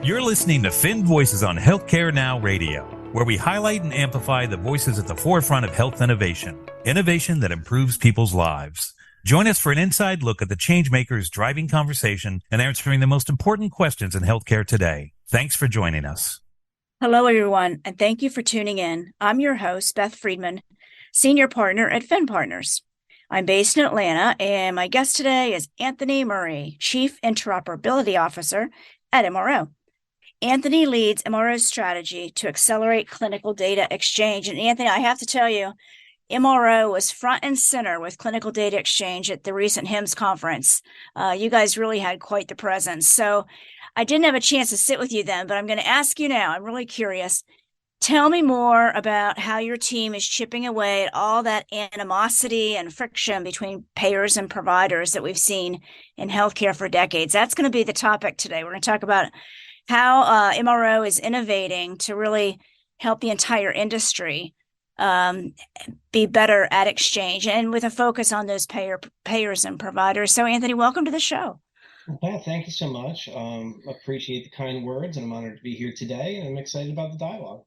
You're listening to Finn Voices on Healthcare Now Radio, where we highlight and amplify the voices at the forefront of health innovation that improves people's lives. Join us for an inside look at the change makers driving conversation and answering the most important questions in healthcare today. Thanks for joining us. Hello, everyone, and thank you for tuning in. I'm your host, Beth Friedman, Senior Partner at Finn Partners. I'm based in Atlanta, and my guest today is Anthony Murray, Chief Interoperability Officer at MRO. Anthony leads MRO's strategy to accelerate clinical data exchange. And Anthony, I have to tell you, MRO was front and center with clinical data exchange at the recent HIMSS conference. You guys really had quite the presence. So I didn't have a chance to sit with you then, but I'm going to ask you now. I'm really curious. Tell me more about how your team is chipping away at all that animosity and friction between payers and providers that we've seen in healthcare for decades. That's going to be the topic today. We're going to talk about how MRO is innovating to really help the entire industry be better at exchange, and with a focus on those payers and providers. So, Anthony, welcome to the show. Well, thank you so much. Appreciate the kind words, and I'm honored to be here today, and I'm excited about the dialogue.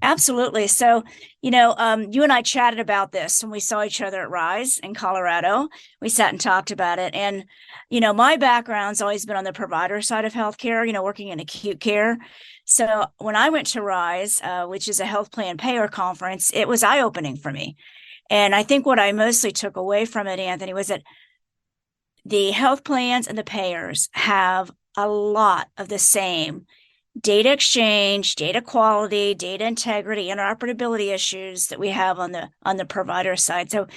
Absolutely. So, you and I chatted about this when we saw each other at Rise in Colorado. We sat and talked about it. And, my background's always been on the provider side of healthcare, working in acute care. So when I went to Rise, which is a health plan payer conference, it was eye-opening for me. And I think what I mostly took away from it, Anthony, was that the health plans and the payers have a lot of the same data exchange, data quality, data integrity, interoperability issues that we have on the provider side. So,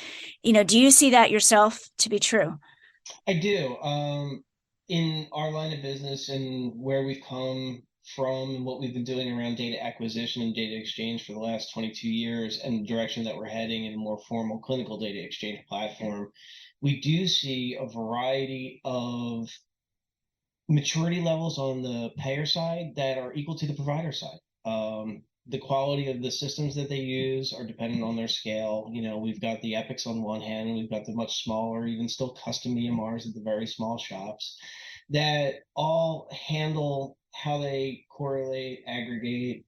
do you see that yourself to be true? I do. In our line of business and where we've come from and what we've been doing around data acquisition and data exchange for the last 22 years and the direction that we're heading in a more formal clinical data exchange platform, we do see a variety of maturity levels on the payer side that are equal to the provider side. The quality of the systems that they use are dependent on their scale. We've got the Epics on one hand, and we've got the much smaller, even still custom EMRs at the very small shops that all handle how they correlate, aggregate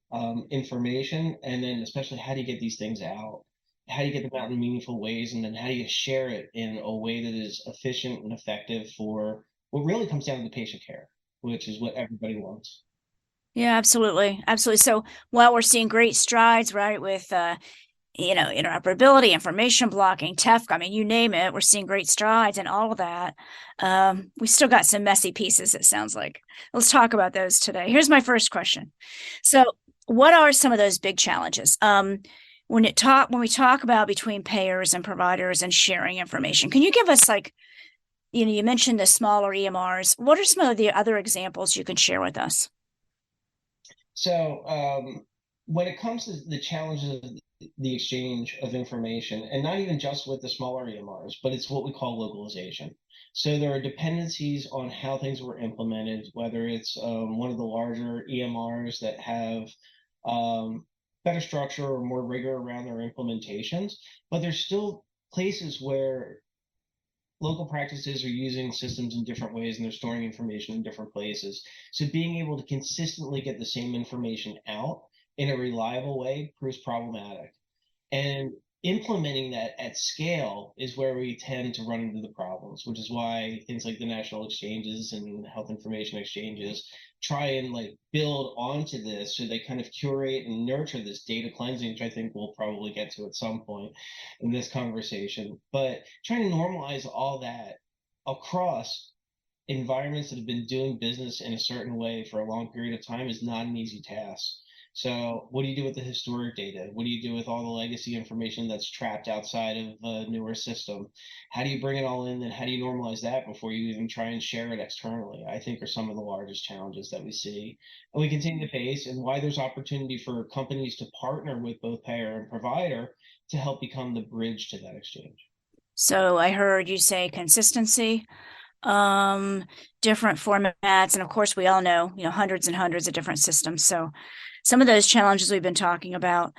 information, and then especially how do you get these things out? How do you get them out in meaningful ways? And then how do you share it in a way that is efficient and effective for what really comes down to the patient care, which is what everybody wants. Yeah, absolutely. Absolutely. So while we're seeing great strides, right, with, interoperability, information blocking, TEFC, you name it, we're seeing great strides and all of that. We still got some messy pieces, it sounds like. Let's talk about those today. Here's my first question. So what are some of those big challenges? When we talk about between payers and providers and sharing information, can you give us you mentioned the smaller EMRs. What are some of the other examples you can share with us? So when it comes to the challenges of the exchange of information, and not even just with the smaller EMRs, but it's what we call localization. So there are dependencies on how things were implemented, whether it's one of the larger EMRs that have better structure or more rigor around their implementations, but there's still places where local practices are using systems in different ways and they're storing information in different places. So being able to consistently get the same information out in a reliable way proves problematic. And implementing that at scale is where we tend to run into the problems, which is why things like the national exchanges and health information exchanges try and build onto this, so they kind of curate and nurture this data cleansing, which I think we'll probably get to at some point in this conversation. But trying to normalize all that across environments that have been doing business in a certain way for a long period of time is not an easy task. So what do you do with the historic data? What do you do with all the legacy information that's trapped outside of a newer system? How do you bring it all in, and how do you normalize that before you even try and share it externally? I think are some of the largest challenges that we see and we continue to face, and why there's opportunity for companies to partner with both payer and provider to help become the bridge to that exchange. So I heard you say consistency, different formats, and of course we all know, hundreds and hundreds of different systems. So some of those challenges we've been talking about.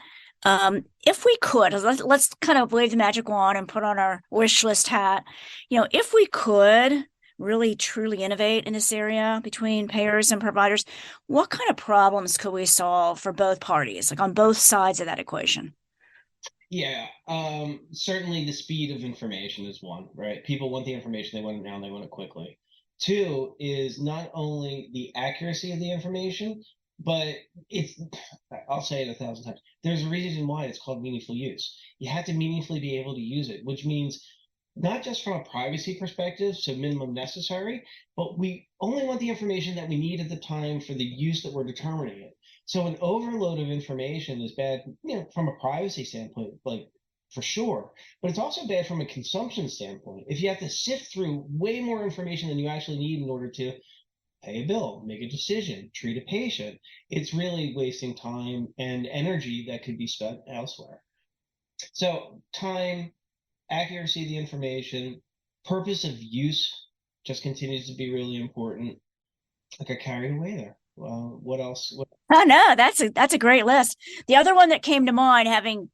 If we could, let's kind of wave the magic wand and put on our wish list hat. If we could really truly innovate in this area between payers and providers, what kind of problems could we solve for both parties, like on both sides of that equation? Yeah, certainly the speed of information is one, right? People want the information, they want it now, and they want it quickly. Two is not only the accuracy of the information, but it's, I'll say it 1,000 times. There's a reason why it's called meaningful use. You have to meaningfully be able to use it, which means not just from a privacy perspective, so minimum necessary, but we only want the information that we need at the time for the use that we're determining it. So an overload of information is bad, from a privacy standpoint, like for sure. But it's also bad from a consumption standpoint. If you have to sift through way more information than you actually need in order to pay a bill, make a decision, treat a patient, it's really wasting time and energy that could be spent elsewhere. So time, accuracy of the information, purpose of use just continues to be really important. I got carried away there. What else? Oh no, that's a great list. The other one that came to mind, having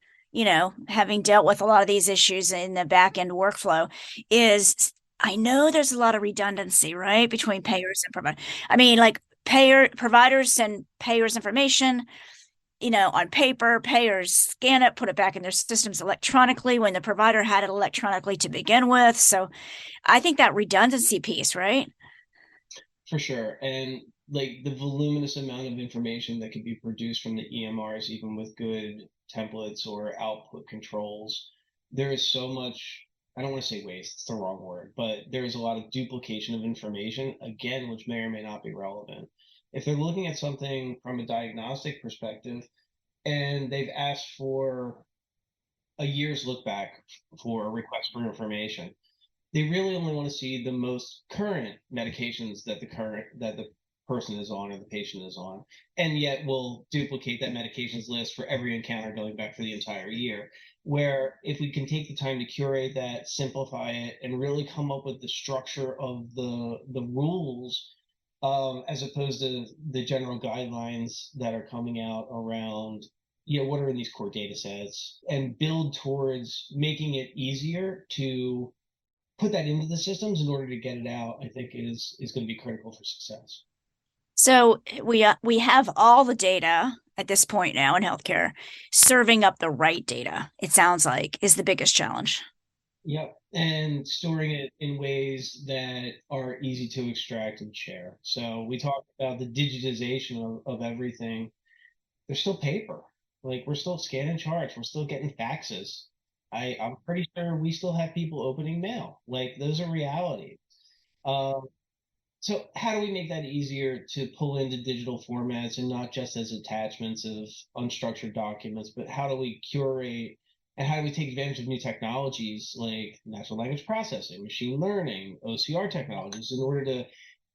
dealt with a lot of these issues in the back end workflow, is I know there's a lot of redundancy, right, between payers and providers. I mean, like providers send payers information, on paper, payers scan it, put it back in their systems electronically when the provider had it electronically to begin with. So I think that redundancy piece, right? For sure. And like the voluminous amount of information that can be produced from the EMRs, even with good templates or output controls, there is so much, I don't want to say waste, it's the wrong word, but there is a lot of duplication of information, again, which may or may not be relevant. If they're looking at something from a diagnostic perspective and they've asked for a year's look back for a request for information, they really only want to see the most current medications that the person is on or the patient is on, and yet will duplicate that medications list for every encounter going back for the entire year. Where if we can take the time to curate that, simplify it, and really come up with the structure of the rules, as opposed to the general guidelines that are coming out around, what are in these core data sets, and build towards making it easier to put that into the systems in order to get it out, I think is going to be critical for success. So we have all the data at this point now in healthcare. Serving up the right data, it sounds like, is the biggest challenge. Yep. And storing it in ways that are easy to extract and share. So we talked about the digitization of everything. There's still paper. Like we're still scanning charts. We're still getting faxes. I'm pretty sure we still have people opening mail. Like those are realities. Um, So how do we make that easier to pull into digital formats and not just as attachments of unstructured documents, but how do we curate and how do we take advantage of new technologies like natural language processing, machine learning, OCR technologies in order to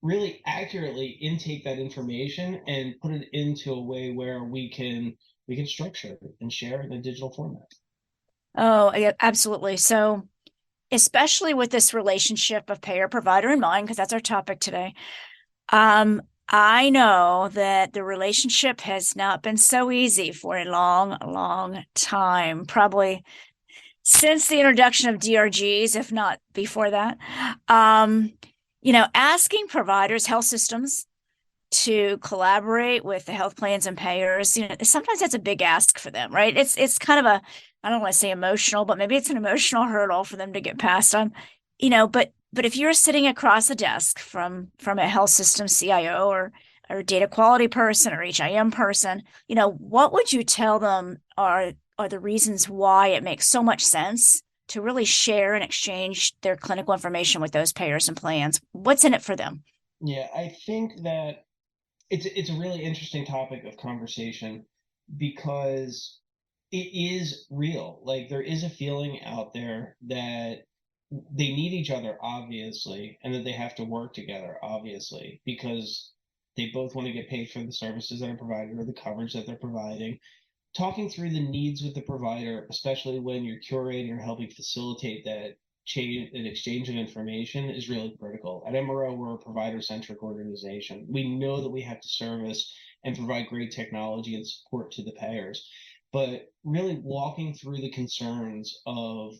really accurately intake that information and put it into a way where we can structure it and share it in a digital format. Oh, yeah, absolutely. So, especially with this relationship of payer provider in mind, because that's our topic today. I know that the relationship has not been so easy for a long, long time, probably since the introduction of DRGs, if not before that. Um, asking providers, health systems to collaborate with the health plans and payers, sometimes that's a big ask for them, right? It's kind of a, I don't want to say emotional, but maybe it's an emotional hurdle for them to get past on, but if you're sitting across a desk from a health system CIO or data quality person or HIM person, what would you tell them are the reasons why it makes so much sense to really share and exchange their clinical information with those payers and plans? What's in it for them? Yeah, I think that it's a really interesting topic of conversation because it is real. Like there is a feeling out there that they need each other, obviously, and that they have to work together, obviously, because they both want to get paid for the services that are provided or the coverage that they're providing. Talking through the needs with the provider, especially when you're curating or helping facilitate that change and exchange of information, is really critical. At MRO, we're a provider-centric organization. We know that we have to service and provide great technology and support to the payers, but really walking through the concerns of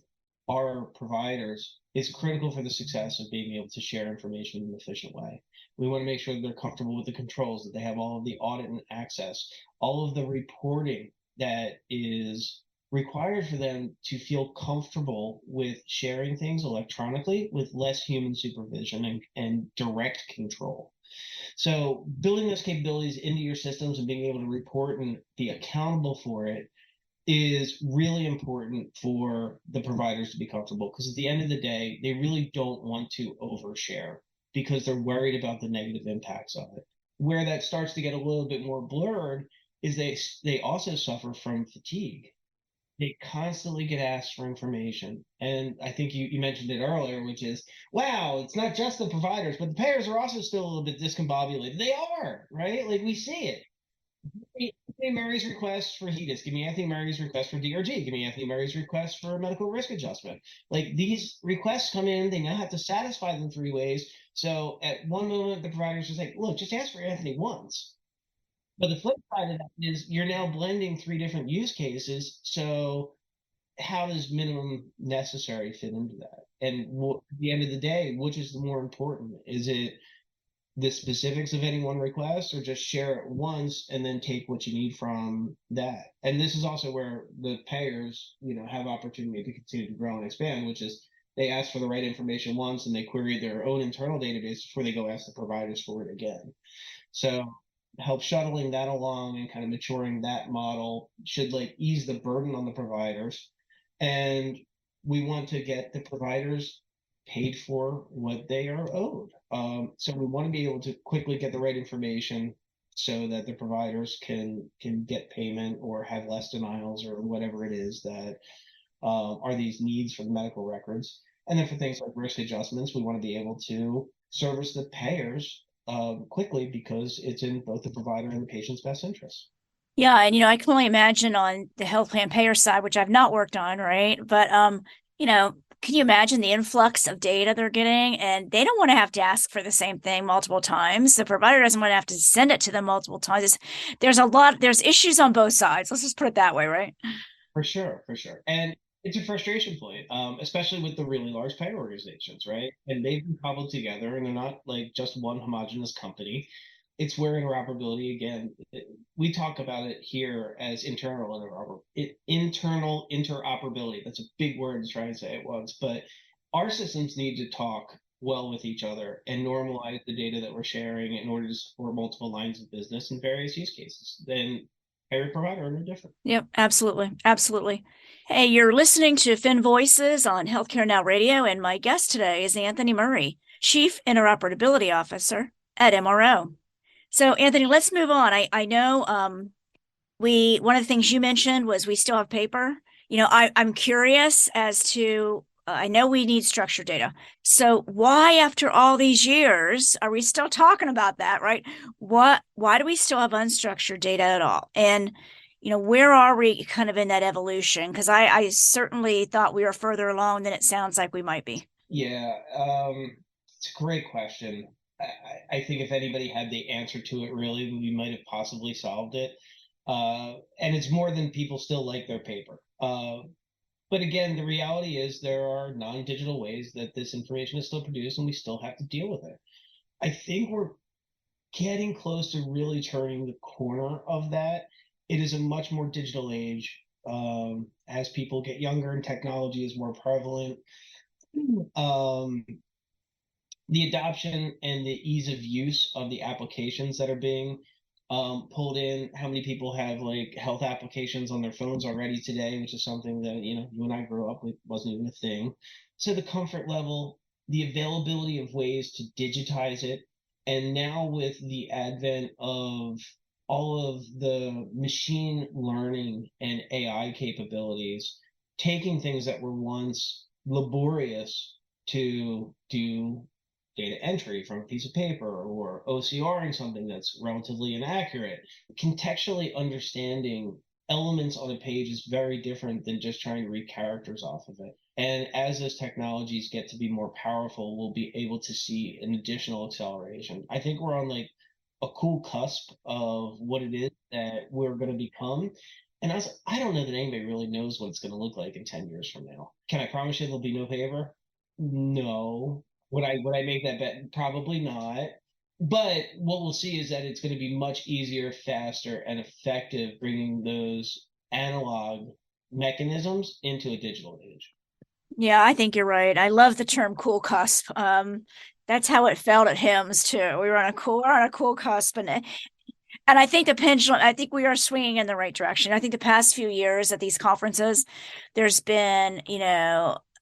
our providers is critical for the success of being able to share information in an efficient way. We want to make sure that they're comfortable with the controls, that they have all of the audit and access, all of the reporting that is required for them to feel comfortable with sharing things electronically with less human supervision and direct control. So building those capabilities into your systems and being able to report and be accountable for it is really important for the providers to be comfortable, because at the end of the day, they really don't want to overshare because they're worried about the negative impacts of it. Where that starts to get a little bit more blurred is they also suffer from fatigue. They constantly get asked for information. And I think you mentioned it earlier, which is, wow, it's not just the providers, but the payers are also still a little bit discombobulated. They are, right? Like, we see it. Anthony Murray's request for HEDIS. Give me Anthony Murray's request for DRG. Give me Anthony Murray's request for medical risk adjustment. Like, these requests come in, they now have to satisfy them 3 ways. So at one moment, the providers just like, look, just ask for Anthony once. But the flip side of that is you're now blending 3 different use cases. So how does minimum necessary fit into that? And at the end of the day, which is the more important? Is it the specifics of any one request, or just share it once and then take what you need from that? And this is also where the payers, have opportunity to continue to grow and expand, which is they ask for the right information once and they query their own internal database before they go ask the providers for it again. So help shuttling that along and kind of maturing that model should ease the burden on the providers. And we want to get the providers paid for what they are owed. So we want to be able to quickly get the right information so that the providers can get payment or have less denials or whatever it is that are these needs for the medical records. And then for things like risk adjustments, we want to be able to service the payers quickly, because it's in both the provider and the patient's best interest. Yeah, and I can only imagine on the health plan payer side, which I've not worked on, right? But can you imagine the influx of data they're getting? And they don't want to have to ask for the same thing multiple times. The provider doesn't want to have to send it to them multiple times. There's issues on both sides. Let's just put it that way, right? For sure, for sure. And it's a frustration point, especially with the really large payer organizations, right? And they've been cobbled together and they're not just one homogenous company. It's where interoperability, again, we talk about it here as internal interoperability. That's a big word to try and say it once, but our systems need to talk well with each other and normalize the data that we're sharing in order to support multiple lines of business and various use cases. Then payer provider are no different. Yep, absolutely. Absolutely. Hey, you're listening to Fin Voices on Healthcare Now Radio, and my guest today is Anthony Murray, Chief Interoperability Officer at MRO. So, Anthony, let's move on. I know one of the things you mentioned was we still have paper. I'm curious as to I know we need structured data. So why, after all these years, are we still talking about that, right? Why do we still have unstructured data at all? And where are we kind of in that evolution? Because I certainly thought we were further along than it sounds like we might be. Yeah, it's a great question. I think if anybody had the answer to it, really, we might have possibly solved it. And it's more than people still like their paper. But again, the reality is there are non-digital ways that this information is still produced, and we still have to deal with it. I think we're getting close to really turning the corner of that. It is a much more digital age. As people get younger and technology is more prevalent, the adoption and the ease of use of the applications that are being pulled in. How many people have health applications on their phones already today, which is something that you and I grew up with, wasn't even a thing. So the comfort level, the availability of ways to digitize it, and now with the advent of all of the machine learning and AI capabilities, taking things that were once laborious to do data entry from a piece of paper or OCRing something that's relatively inaccurate. Contextually understanding elements on a page is very different than just trying to read characters off of it. And as those technologies get to be more powerful, we'll be able to see an additional acceleration. I think we're on a cool cusp of what it is that we're going to become. And I was like, I don't know that anybody really knows what it's going to look like in 10 years from now. Can I promise you there'll be no paper? No. Would I make that bet? Probably not. But what we'll see is that it's going to be much easier, faster, and effective bringing those analog mechanisms into a digital age. Yeah, I think you're right. I love the term cool cusp. That's how it felt at HIMSS too. We're on a cool cusp, and I think the pendulum, I think we are swinging in the right direction. I think the past few years at these conferences, there's been,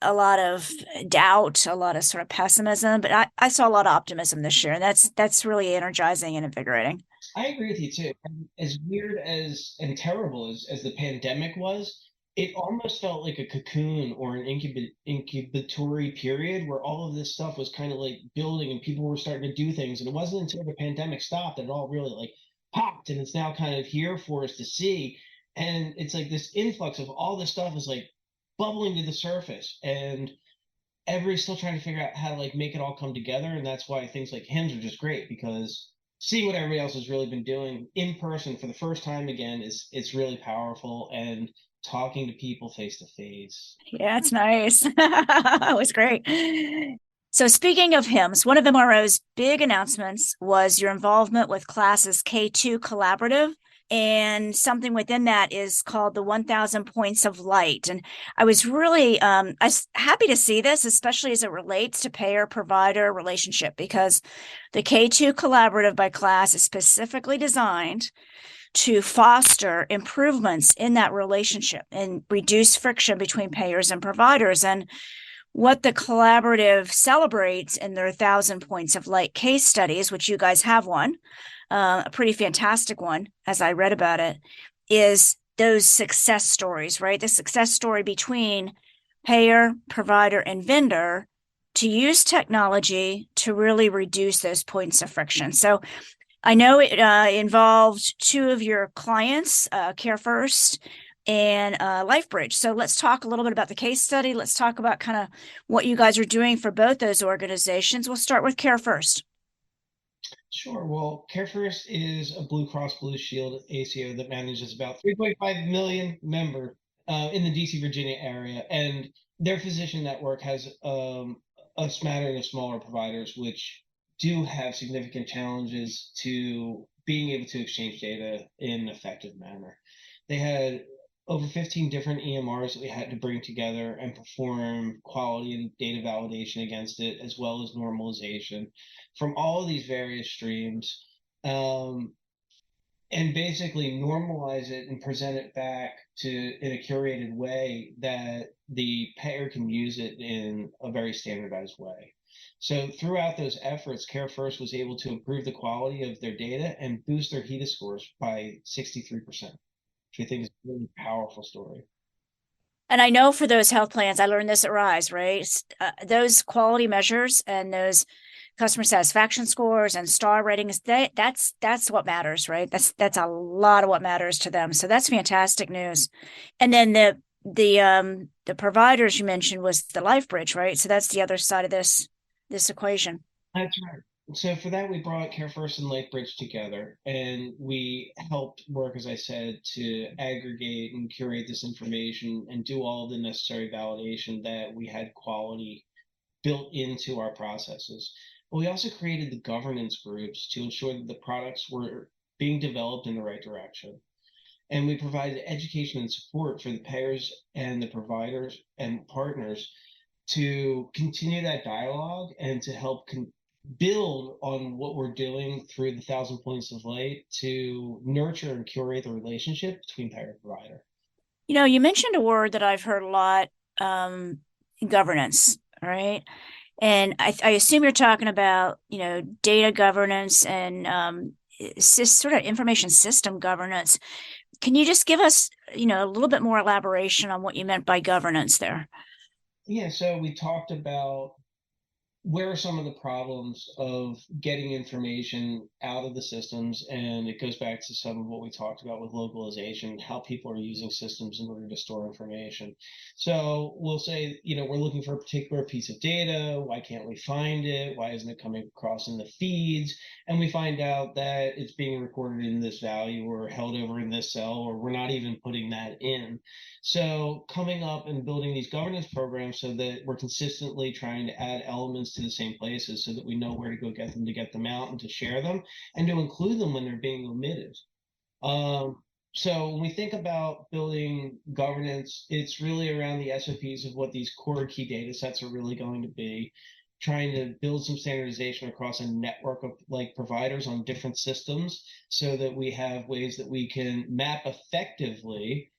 a lot of doubt, a lot of sort of pessimism, but I saw a lot of optimism this year, and that's really energizing and invigorating. I agree with you too. And as weird as and terrible as the pandemic was, it almost felt like a cocoon or an incubatory period where all of this stuff was kind of like building and people were starting to do things. And it wasn't until the pandemic stopped that it all really like popped and it's now kind of here for us to see. And it's like this influx of all this stuff is like bubbling to the surface. And everybody's still trying to figure out how to like make it all come together. And that's why things like hymns are just great because seeing what everybody else has really been doing in person for the first time again is it's really powerful and talking to people face to face. Yeah, it's nice. It was great. So speaking of HIMSS, one of MRO's big announcements was your involvement with Class's K2 Collaborative. And something within that is called the 1000 Points of Light. And I was really I was happy to see this, especially as it relates to payer-provider relationship, because the K2 Collaborative by Class is specifically designed to foster improvements in that relationship and reduce friction between payers and providers. And what the collaborative celebrates in their 1000 Points of Light case studies, which you guys have one, a pretty fantastic one, as I read about it, is those success stories, right? The success story between payer, provider, and vendor to use technology to really reduce those points of friction. So I know it involved two of your clients, CareFirst and LifeBridge. So let's talk a little bit about the case study. Let's talk about kind of what you guys are doing for both those organizations. We'll start with CareFirst. Sure. Well, CareFirst is a Blue Cross Blue Shield ACO that manages about 3.5 million members in the DC, Virginia area. And their physician network has a smattering of smaller providers, which do have significant challenges to being able to exchange data in an effective manner. They had over 15 different EMRs that we had to bring together and perform quality and data validation against it, as well as normalization from all of these various streams, and basically normalize it and present it back to in a curated way that the payer can use it in a very standardized way. So throughout those efforts, CareFirst was able to improve the quality of their data and boost their HEDIS scores by 63%, which I think is a really powerful story. And I know for those health plans, I learned this at Rise, right? Those quality measures and those customer satisfaction scores and star ratings, that's what matters, right? That's a lot of what matters to them. So that's fantastic news. And then the providers you mentioned was the LifeBridge, right? So that's the other side of this equation. That's right. So for that, we brought CareFirst and LifeBridge together, and we helped work, as I said, to aggregate and curate this information and do all of the necessary validation that we had quality built into our processes. But we also created the governance groups to ensure that the products were being developed in the right direction. And we provided education and support for the payers and the providers and partners to continue that dialogue and to help build on what we're doing through the 1000 Points of Light to nurture and curate the relationship between payer and provider. You mentioned a word that I've heard a lot, governance, right? And I assume you're talking about, data governance and sort of information system governance. Can you just give us, a little bit more elaboration on what you meant by governance there? Yeah, so we talked about where are some of the problems of getting information out of the systems? And it goes back to some of what we talked about with localization, how people are using systems in order to store information. So we'll say, we're looking for a particular piece of data. Why can't we find it? Why isn't it coming across in the feeds? And we find out that it's being recorded in this value or held over in this cell, or we're not even putting that in. So coming up and building these governance programs so that we're consistently trying to add elements to the same places so that we know where to go get them, to get them out and to share them and to include them when they're being omitted. So when we think about building governance, it's really around the SOPs of what these core key data sets are really going to be, trying to build some standardization across a network of like providers on different systems so that we have ways that we can map effectively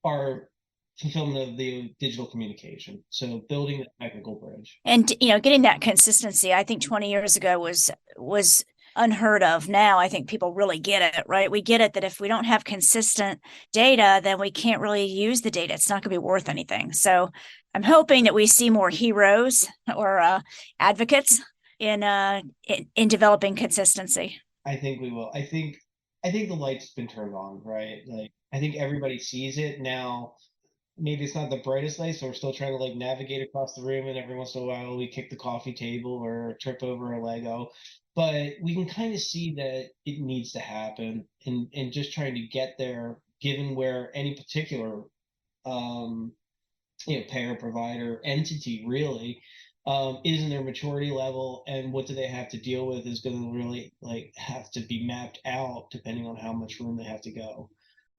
our fulfillment of the digital communication. So building the technical bridge. And getting that consistency, I think 20 years ago was unheard of. Now I think people really get it, right? We get it that if we don't have consistent data, then we can't really use the data. It's not going to be worth anything. So I'm hoping that we see more heroes or advocates in developing consistency. I think we will. I think the light's been turned on, right? Like I think everybody sees it now. Maybe it's not the brightest light, so we're still trying to like navigate across the room, and every once in a while we kick the coffee table or trip over a Lego. But we can kind of see that it needs to happen, and just trying to get there, given where any particular um, payer, provider, entity really is in their maturity level, and what do they have to deal with is going to really like have to be mapped out depending on how much room they have to go.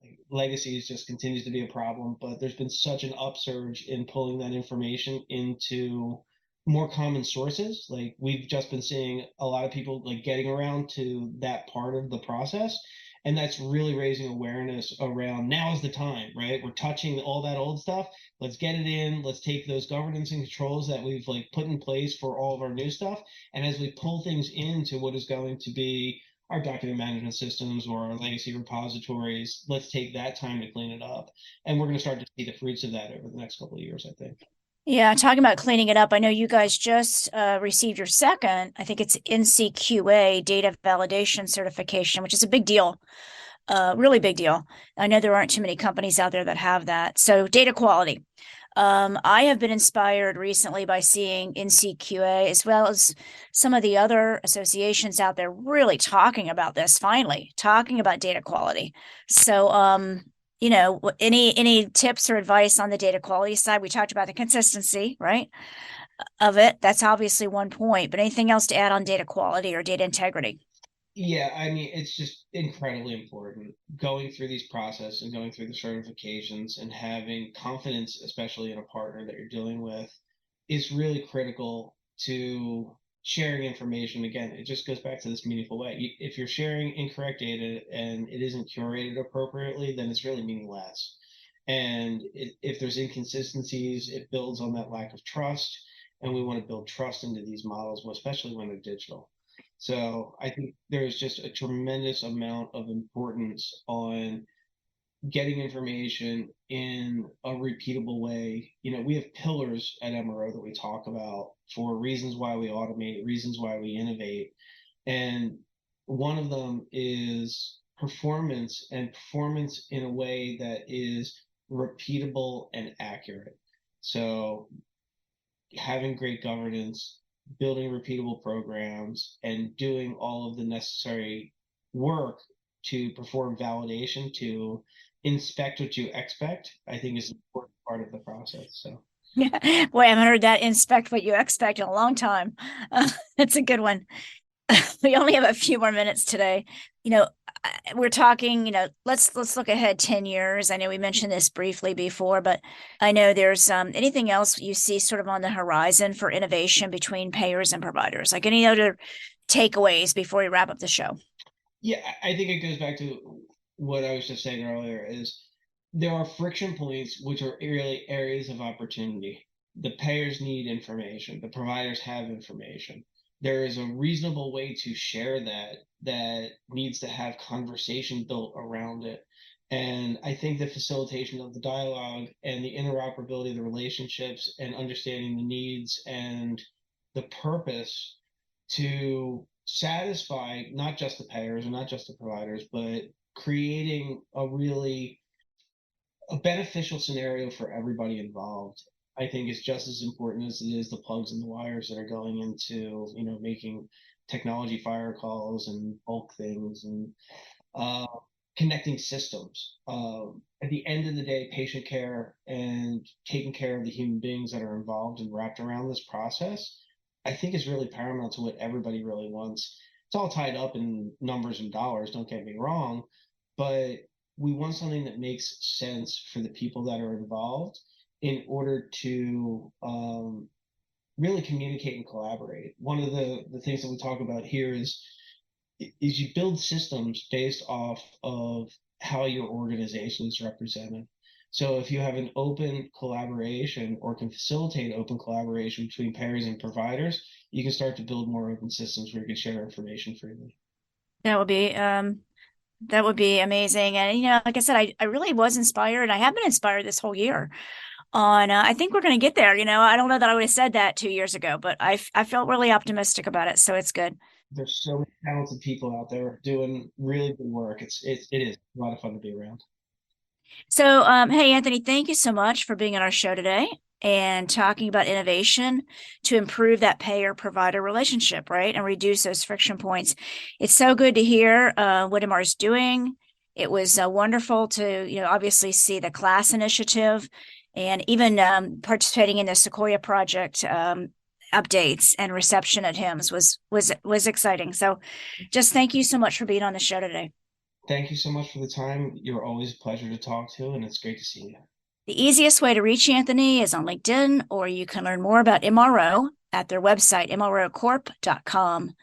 Like, legacies just continues to be a problem, but there's been such an upsurge in pulling that information into more common sources. Like we've just been seeing a lot of people like getting around to that part of the process, and that's really raising awareness around now is the time, right? We're touching all that old stuff. Let's get it in. Let's take those governance and controls that we've like put in place for all of our new stuff, and as we pull things into what is going to be our document management systems or our legacy repositories, let's take that time to clean it up. And we're going to start to see the fruits of that over the next couple of years, I think. Yeah, talking about cleaning it up, I know you guys just received your second, I think it's NCQA data validation certification, which is a big deal, really big deal. I know there aren't too many companies out there that have that. So data quality. I have been inspired recently by seeing NCQA as well as some of the other associations out there really talking about this, finally talking about data quality. So, any tips or advice on the data quality side? We talked about the consistency, right, of it. That's obviously one point, but anything else to add on data quality or data integrity? Yeah, I mean, it's just incredibly important going through these processes and going through the certifications and having confidence, especially in a partner that you're dealing with, is really critical to sharing information. Again, it just goes back to this meaningful way. If you're sharing incorrect data and it isn't curated appropriately, then it's really meaningless. And if there's inconsistencies, it builds on that lack of trust. And we want to build trust into these models, especially when they're digital. So I think there's just a tremendous amount of importance on getting information in a repeatable way. We have pillars at MRO that we talk about for reasons why we automate, reasons why we innovate. And one of them is performance, and performance in a way that is repeatable and accurate. So having great governance, building repeatable programs, and doing all of the necessary work to perform validation, to inspect what you expect, I think is an important part of the process. So, Yeah, boy, I haven't heard that inspect what you expect in a long time. That's a good one. We only have a few more minutes today. We're talking, let's look ahead 10 years. I know we mentioned this briefly before, but I know there's anything else you see sort of on the horizon for innovation between payers and providers, like any other takeaways before we wrap up the show? yeah, I think it goes back to what I was just saying earlier is there are friction points which are really areas of opportunity. The payers need information, the providers have information. There is a reasonable way to share that needs to have conversation built around it. And I think the facilitation of the dialogue and the interoperability of the relationships and understanding the needs and the purpose to satisfy not just the payers and not just the providers, but creating a beneficial scenario for everybody involved, I think is just as important as it is the plugs and the wires that are going into, making technology fire calls and bulk things and connecting systems. At the end of the day, patient care and taking care of the human beings that are involved and wrapped around this process, I think is really paramount to what everybody really wants. It's all tied up in numbers and dollars, don't get me wrong, but we want something that makes sense for the people that are involved in order to really communicate and collaborate. One of the things that we talk about here is you build systems based off of how your organization is represented. So if you have an open collaboration or can facilitate open collaboration between payers and providers, you can start to build more open systems where you can share information freely. That would be amazing. And, like I said, I really was inspired. I have been inspired this whole year on, I think we're going to get there. I don't know that I would have said that 2 years ago, but I felt really optimistic about it. So it's good. There's so many talented people out there doing really good work. It is a lot of fun to be around. So, hey, Anthony, thank you so much for being on our show today and talking about innovation to improve that payer-provider relationship, right? And reduce those friction points. It's so good to hear what MR is doing. It was wonderful to, obviously see the class initiative and even participating in the Sequoia project updates and reception at HIMSS was exciting. So just thank you so much for being on the show today. Thank you so much for the time. You're always a pleasure to talk to, and it's great to see you. The easiest way to reach Anthony is on LinkedIn, or you can learn more about MRO at their website, mrocorp.com.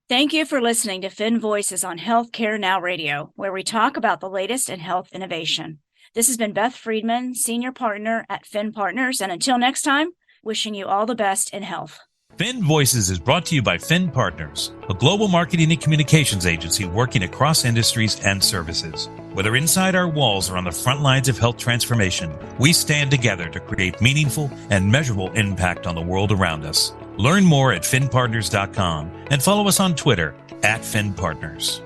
Thank you for listening to Finn Voices on Healthcare Now Radio, where we talk about the latest in health innovation. This has been Beth Friedman, Senior Partner at Finn Partners, and until next time, wishing you all the best in health. Finn Voices is brought to you by Finn Partners, a global marketing and communications agency working across industries and services. Whether inside our walls or on the front lines of health transformation, we stand together to create meaningful and measurable impact on the world around us. Learn more at finnpartners.com and follow us on Twitter @FinnPartners.